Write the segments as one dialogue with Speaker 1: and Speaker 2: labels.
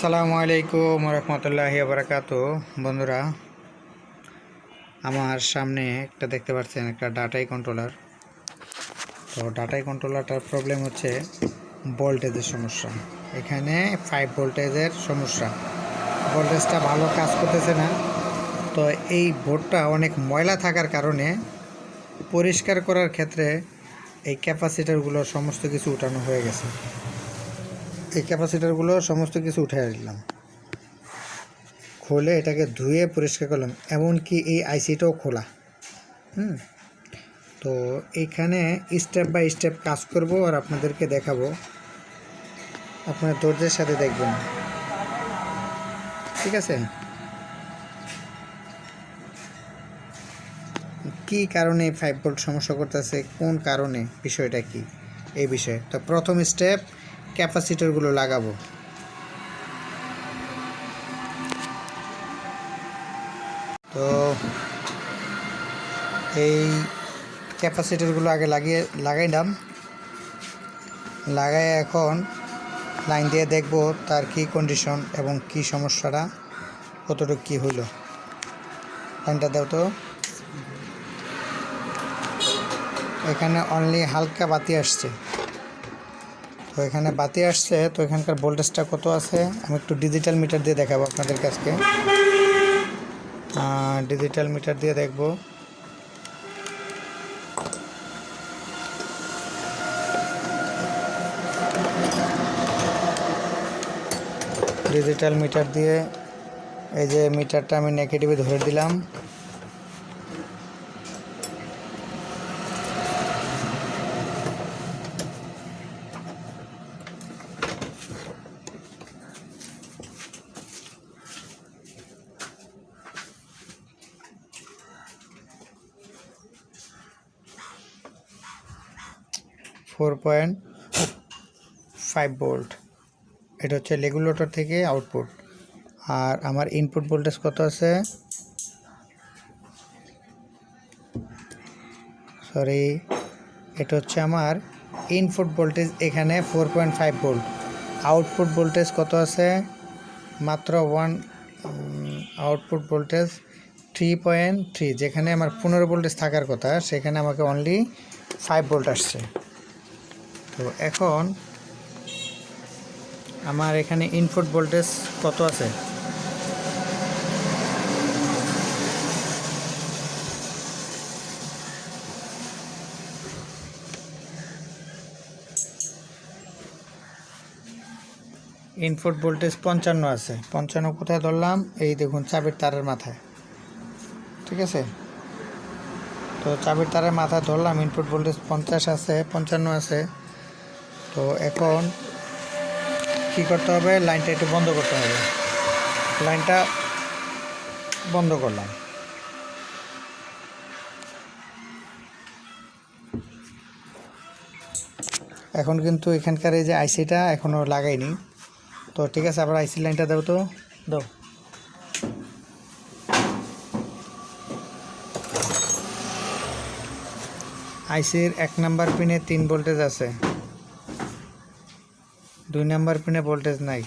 Speaker 1: আসসালামু আলাইকুম রহমতুল্লাহি বারাকাতু। বন্ধুরা, আমার সামনে একটা দেখতে পাচ্ছেন একটা ডাটাই কন্ট্রোলার। তো ডাটাই কন্ট্রোলারটার প্রবলেম হচ্ছে ভোল্টেজের সমস্যা। এখানে 5 ভোল্টেজের সমস্যা, ভোল্টেজটা ভালো কাজ করতেছে না। তো এই বোর্ডটা অনেক ময়লা থাকার কারণে পরিষ্কার করার ক্ষেত্রে এই ক্যাপাসিটারগুলো সমস্ত কিছু উঠানো হয়ে গেছে। এই ক্যাপাসিটারগুলো সমস্ত কিছু উঠে দিলাম, খুলে এটাকে ধুয়ে পরিষ্কার করলাম, এমনকি এই আইসিটাও খোলা। তো এইখানে স্টেপ বাই স্টেপ কাজ করব আর আপনাদেরকে দেখাবো, আপনারা ধৈর্যের সাথে দেখবেন, ঠিক আছে? কি কারণে 5 ভোল্ট সমস্যা করতেছে, কোন কারণে, বিষয়টা কি, এই বিষয়ে। তো প্রথম স্টেপ, ক্যাপাসিটরগুলো লাগাবো। তো এই ক্যাপাসিটরগুলো আগে লাগাইলাম, লাগাই এখন লাইন দিয়ে দেখব তার কি কন্ডিশন এবং কি সমস্যাটা, কতটুকু কি হইল। লাইনটা দাও তো। এখানে অনলি হালকা বাতি আসছে, তো এখানে বাতি আসছে। তো এখানকার ভোল্টেজটা কত আছে আমি একটু ডিজিটাল মিটার দিয়ে দেখাবো আপনাদের কাছে। ডিজিটাল মিটার দিয়ে দেখব। ডিজিটাল মিটার দিয়ে এই যে মিটারটা আমি নেগেটিভে ধরে দিলাম। ফোর 4.5 ভোল্ট, এটা হচ্ছে রেগুলেটর থেকে আউটপুট। আর আমার ইনপুট ভোল্টেজ কত আছে, সরি, এটা হচ্ছে আমার ইনপুট ভোল্টেজ, এখানে 4.5 ভোল্ট। আউটপুট ভোল্টেজ কত আছে, মাত্র 1। আউটপুট ভোল্টেজ 3.3, যেখানে আমার 15 ভোল্টেজ থাকার কথা, সেখানে আমাকে অনলি 5 ভোল্ট আসছে। তো এখন আমার এখানে ইনপুট ভোল্টেজ কত আছে, ইনপুট ভোল্টেজ 55 আছে। 55 কোথায় ধরলাম, এই দেখুন চাবির তারের মাথায়, ঠিক আছে? তো চাবির তারের মাথায় ধরলাম, ইনপুট ভোল্টেজ 50 আছে, 55 আছে। তো এখন কি করতে হবে, লাইনটা একটু বন্ধ করতে হবে। লাইনটা বন্ধ করলাম। এখন কিন্তু এখানকার এই যে আইসিটা এখনও লাগাইনি। তো ঠিক আছে, আবার আইসি লাইনটা দাও তো, দাও। আইসির 1 নাম্বার পিনে 3 ভোল্টেজ আছে, 2 নাম্বার পিনে ভোল্টেজ নাই,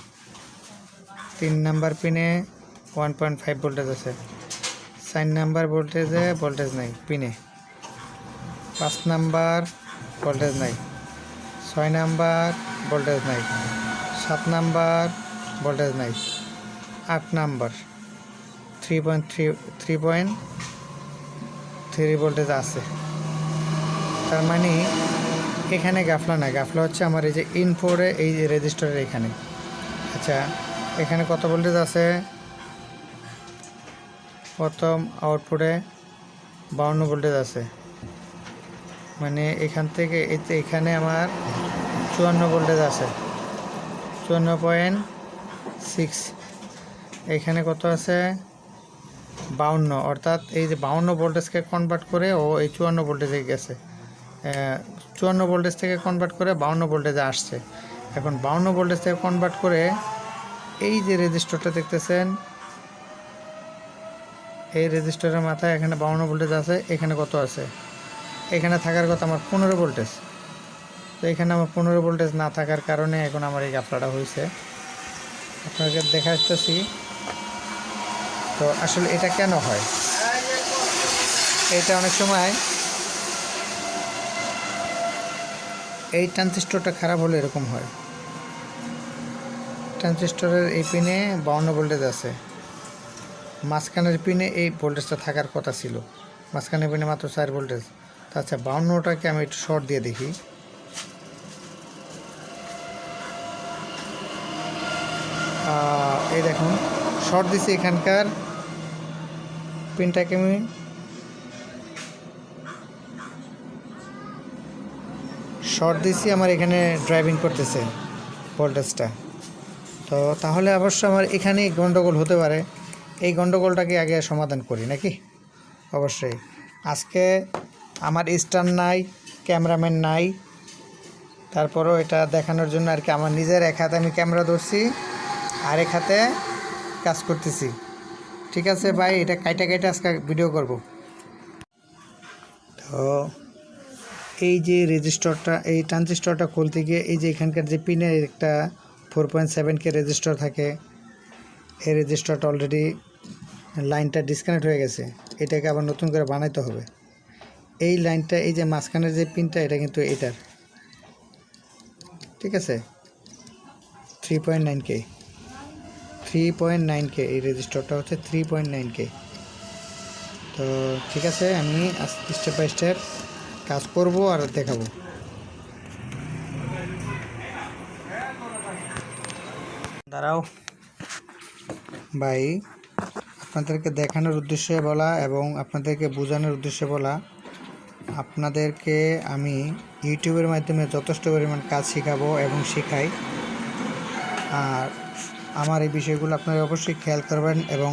Speaker 1: 3 নাম্বার পিনে 1.5 ভোল্টেজ আছে, 4 নাম্বার ভোল্টেজ নাই পিনে, 5 নাম্বার ভোল্টেজ নাই, 6 নাম্বার ভোল্টেজ নাই, 7 নাম্বার ভোল্টেজ নাই, 8 নাম্বার 3.3 ভোল্টেজ আছে। তার মানে এখানে গাফলা না, গাফলা হচ্ছে আমার এই যে ইনপুটে, এই রেজিস্টারের এখানে। আচ্ছা, এখানে কত ভোল্টেজ আছে, প্রথম আউটপুটে 52 ভোল্টেজ আছে, মানে এখান থেকে এখানে আমার 54 ভোল্টেজ আছে, 54.6। এখানে কত আছে, 52, অর্থাৎ এই যে 52 ভোল্টেজকে কনভার্ট করে ও এই 54 ভোল্টেজে গেছে, 54 ভোল্টেজ থেকে কনভার্ট করে 52 ভোল্টেজে আসছে। এখন 52 ভোল্টেজ থেকে কনভার্ট করে এই যে রেজিস্টারটা দেখতেছেন, এই রেজিস্টারের মাথায় এখানে 52 ভোল্টেজ আছে। এখানে কত আছে, এখানে থাকার কথা আমার 15 ভোল্টেজ। তো এখানে আমার 15 ভোল্টেজ না থাকার কারণে এখন আমার এই গাফলাটা হয়েছে। আপনাকে দেখাচ্ছি। তো আসলে এটা কেন হয়, এটা অনেক সময় এই ট্রানজিস্টরটা খারাপ হলে এরকম হয়। ট্রানজিস্টরের এই পিনে 52 ভোল্টেজ আছে, মাঝখানের পিনে এই ভোল্টেজটা থাকার কথা ছিল, মাঝখানের পিনে মাত্র 4 ভোল্টেজ। তো আচ্ছা 52টাকে আমি একটু শর্ট দিয়ে দেখি। এই দেখুন শর্ট দিছি, এখানকার পিনটাকে আমি শর্ট দিছি, আমার এখানে ড্রাইভিং করতেছে ভোল্টেজটা। তো তাহলে অবশ্য আমার এখানেই গন্ডগোল হতে পারে। এই গন্ডগোলটাকে আগে সমাধান করি নাকি? অবশ্যই। আজকে আমার স্ট্যান্ড নাই, ক্যামেরাম্যান নাই, তারপরও এটা দেখানোর জন্য আর কি আমার নিজের এক হাতে আমি ক্যামেরা ধরছি, আর এক হাতে কাজ করতেছি। ঠিক আছে ভাই, এটা কাইটা আজকে ভিডিও করব। তো এই যে রেজিস্টারটা, এই ট্রানজিস্টরটা খুলতে গিয়ে এই যে এখানকার যে পিনে একটা 4.7K রেজিস্টার থাকে, এই রেজিস্টারটা অলরেডি লাইনটা ডিসকানেক্ট হয়ে গেছে, এটাকে আবার নতুন করে বানাইতে হবে। এই লাইনটা, এই যে মাঝখানের যে পিনটা, এটা কিন্তু এটার, ঠিক আছে, 3.9K এই রেজিস্টারটা হচ্ছে 3.9K। তো ঠিক আছে, আমি স্টেপ বাই স্টেপ কাজ করব আর দেখাবো। দাঁড়াও ভাই, আপনাদেরকে দেখানোর উদ্দেশ্যে বলা এবং আপনাদেরকে বোঝানোর উদ্দেশ্যে বলা, আপনাদেরকে আমি ইউটিউবের মাধ্যমে যথেষ্ট পরিমাণ কাজ শেখাবো এবং শেখাই। আর আমার এই বিষয়গুলো আপনারা অবশ্যই খেয়াল করবেন এবং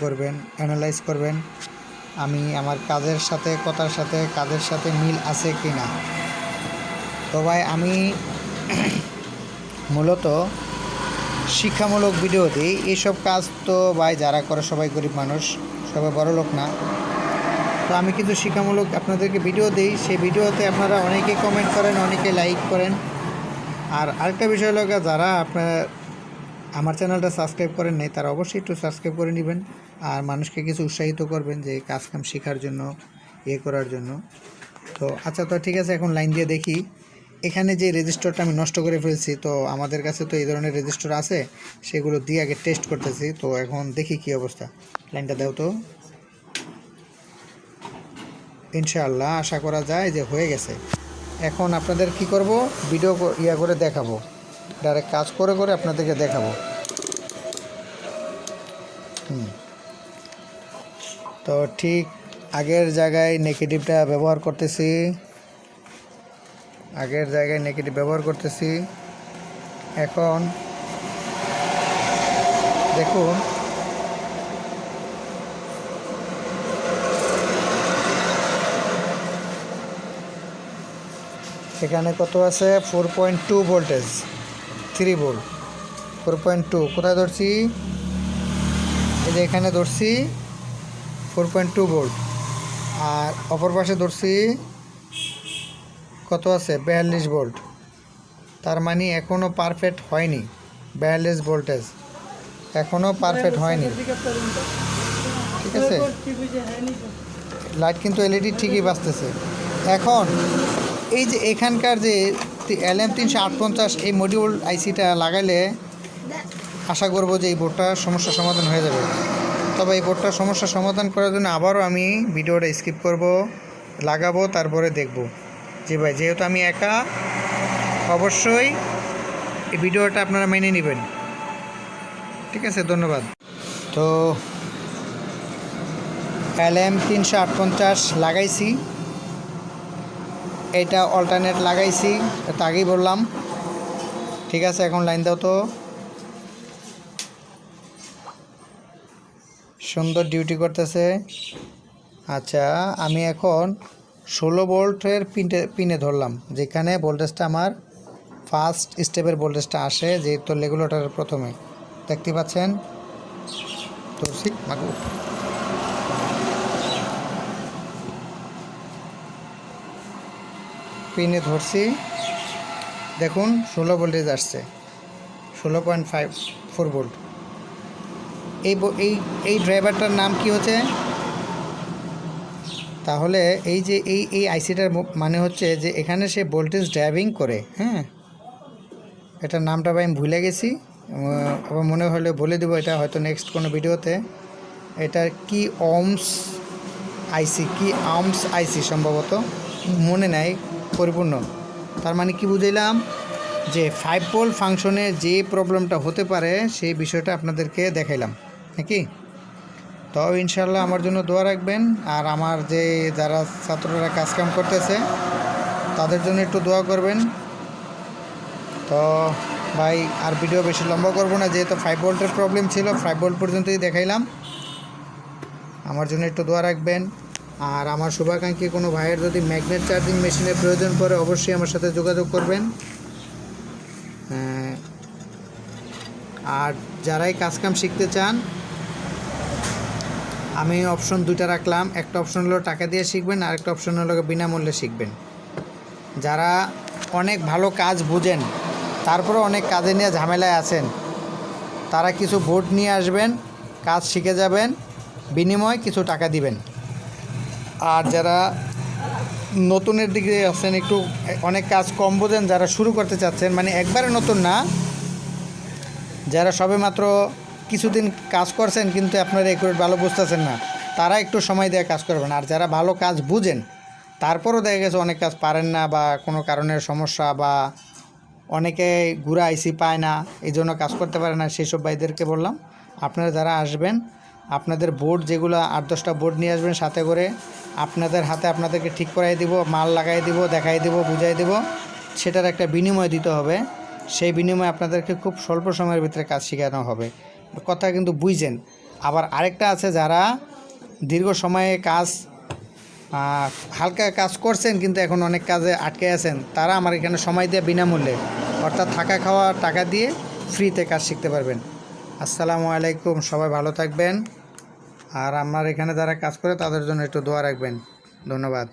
Speaker 1: করবেন, অ্যানালাইজ করবেন, আমি আমার কাজের সাথে কথার সাথে কাজের সাথে মিল আছে কি না। তো ভাই আমি মূলত শিক্ষামূলক ভিডিও দিই। এইসব কাজ তো ভাই যারা করে সবাই গরিব মানুষ, সবাই বড় লোক না। তো আমি কিন্তু শিক্ষামূলক আপনাদেরকে ভিডিও দিই, সেই ভিডিওতে আপনারা অনেকেই কমেন্ট করেন, অনেকে লাইক করেন। আর আরেকটা বিষয় হলো, যারা আপনারা আমার চ্যানেলটা সাবস্ক্রাইব করেন নাই, তারা অবশ্যই একটু সাবস্ক্রাইব করে নেবেন আর মানুষকে কিছু উৎসাহিত করবেন যে কাজ কাম শেখার জন্য, করার জন্য। তো আচ্ছা, তো ঠিক আছে, এখন লাইন দিয়ে দেখি। এখানে যে রেজিস্টারটা আমি নষ্ট করে ফেলছি, তো আমাদের কাছে তো এই ধরনের রেজিস্টার আছে, সেগুলো দিয়ে আগে টেস্ট করতেছি। তো এখন দেখি কি অবস্থা। লাইনটা দাও তো। ইনশাআল্লাহ আশা করা যায় যে হয়ে গেছে। এখন আপনাদের কি করব, ভিডিও করে দেখাবো, ডাইরেক্ট কাজ করে করে আপনাদেরকে দেখাবো। তো ঠিক আগের জায়গায় নেগেটিভটা ব্যবহার করতেছি, এখন দেখুন এখানে কত আছে, 4.2 ভোল্টেজ, 3 ভোল্ট, 4.2 কোথায় ধরছি, এই যে এখানে ধরছি 4.2 ভোল্ট, আর অপর পাশে ধরছি কত আছে, 42 ভোল্ট। তার মানে এখনও পারফেক্ট হয়নি, 42 ভোল্টেজ এখনও পারফেক্ট হয়নি। ঠিক আছে, লাইট কিন্তু এলইডি ঠিকই বাজতেছে। এখন এই যে এখানকার যে LM358 এই মডিউল আইসিটা লাগাইলে আশা করব যে এই বোর্ডটার সমস্যার সমাধান হয়ে যাবে। তবে এই বোর্ডটার সমস্যার সমাধান করার জন্য আবারও আমি ভিডিওটা স্কিপ করব, লাগাবো, তারপরে দেখব যে ভাই, যেহেতু আমি একা, অবশ্যই এই ভিডিওটা আপনারা মেনে নেবেন। ঠিক আছে, ধন্যবাদ। তো LM358 লাগাইছি, এটা অল্টারনেট লাগাইছি, এটা আগেই বললাম। ঠিক আছে, এখন লাইন দাও তো। সুন্দর ডিউটি করতেছে। আচ্ছা, আমি এখন 16 ভোল্টের পিনে ধরলাম, যেখানে ভোল্টেজটা আমার ফার্স্ট স্টেপের ভোল্টেজটা আসে, যেহেতু রেগুলেটরের প্রথমে দেখতে পাচ্ছেন। ধরছি, পিনে ধরছি, দেখুন 16 ভোল্টেজ আসছে, 16.5 4 ভোল্ট। এই এই ড্রাইভারটার নাম কি হচ্ছে? তাহলে এই যে এই আইসিটার মানে হচ্ছে যে এখানে সে ভোল্টেজ ড্রাইভিং করে। হ্যাঁ, এটার নামটা ভাই আমি ভুলে গেছি, আবার মনে হলে বলে দেবো, এটা হয়তো নেক্সট কোনো ভিডিওতে। এটা কি ওমস আইসি, কি আর্মস আইসি সম্ভবত, মনে নাই পরিপূর্ণ। তার মানে কি বুঝাইলাম যে 5 ভোল্ট ফাংশনে যে প্রবলেমটা হতে পারে সেই বিষয়টা আপনাদেরকে দেখাইলাম নাকি। তো ইনশাল্লাহ আমার জন্য দোয়া রাখবেন, আর আমার যে যারা ছাত্ররা কাজকাম করতেছে তাদের জন্য একটু দোয়া করবেন। তো ভাই আর ভিডিও বেশি লম্বা করব না, যেহেতু 5 ভোল্টের প্রবলেম ছিল, 5 ভোল্ট পর্যন্তই দেখাইলাম। আমার জন্য একটু দোয়া রাখবেন। আর আমার শুভাকাঙ্ক্ষী কোনো ভাইয়ের যদি ম্যাগনেট চার্জিং মেশিনের প্রয়োজন পড়ে অবশ্যই আমার সাথে যোগাযোগ করবেন। আর যারাই কাজকাম শিখতে চান, আমি অপশন দুইটা রাখলাম। একটা অপশন হলো টাকা দিয়ে শিখবেন, আর একটা অপশন হলো বিনামূল্যে শিখবেন। যারা অনেক ভালো কাজ বুঝেন তারপরে অনেক কাজে নিয়ে ঝামেলায় আছেন, তারা কিছু বোর্ড নিয়ে আসবেন, কাজ শিখে যাবেন, বিনিময়ে কিছু টাকা দিবেন। আর যারা নতুনের দিকে আছেন, একটু অনেক কাজ কম বোঝেন, যারা শুরু করতে চাচ্ছেন, মানে একবারে নতুন না, যারা সবেমাত্র কিছুদিন কাজ করছেন কিন্তু আপনারা একুরেট ভালো বুঝতেছেন না, তারা একটু সময় দিয়ে কাজ করবেন। আর যারা ভালো কাজ বুঝেন তারপরও দেখা গেছে অনেক কাজ পারেন না, বা কোনো কারণের সমস্যা, বা অনেকে গুঁড়া আইসি পায় না, এই জন্য কাজ করতে পারে না, সেই সব ভাইদেরকে বললাম আপনারা যারা আসবেন আপনাদের বোর্ড যেগুলো 8-10টা বোর্ড নিয়ে আসবেন সাথে করে, আপনাদের হাতে আপনাদেরকে ঠিক করাই দিব, মাল লাগাই দিব, দেখাই দিব, বুঝাই দিব, সেটার একটা বিনিময় দিতে হবে। সেই বিনিময়ে আপনাদেরকে খুব স্বল্প সময়ের ভিতরে কাজ শেখানো হবে, কথা কিন্তু বুঝছেন। আবার আরেকটা আছে, যারা দীর্ঘ সময়ে কাজ হালকা কাজ করছেন কিন্তু এখন অনেক কাজে আটকে আছেন, তারা আমার এখানে সময় দিয়ে বিনামূল্যে, অর্থাৎ থাকা খাওয়া টাকা দিয়ে ফ্রিতে কাজ শিখতে পারবেন। আসসালামু আলাইকুম, সবাই ভালো থাকবেন। আর আমার এখানে যারা কাজ করে তাদের জন্য একটু দোয়া রাখবেন। ধন্যবাদ।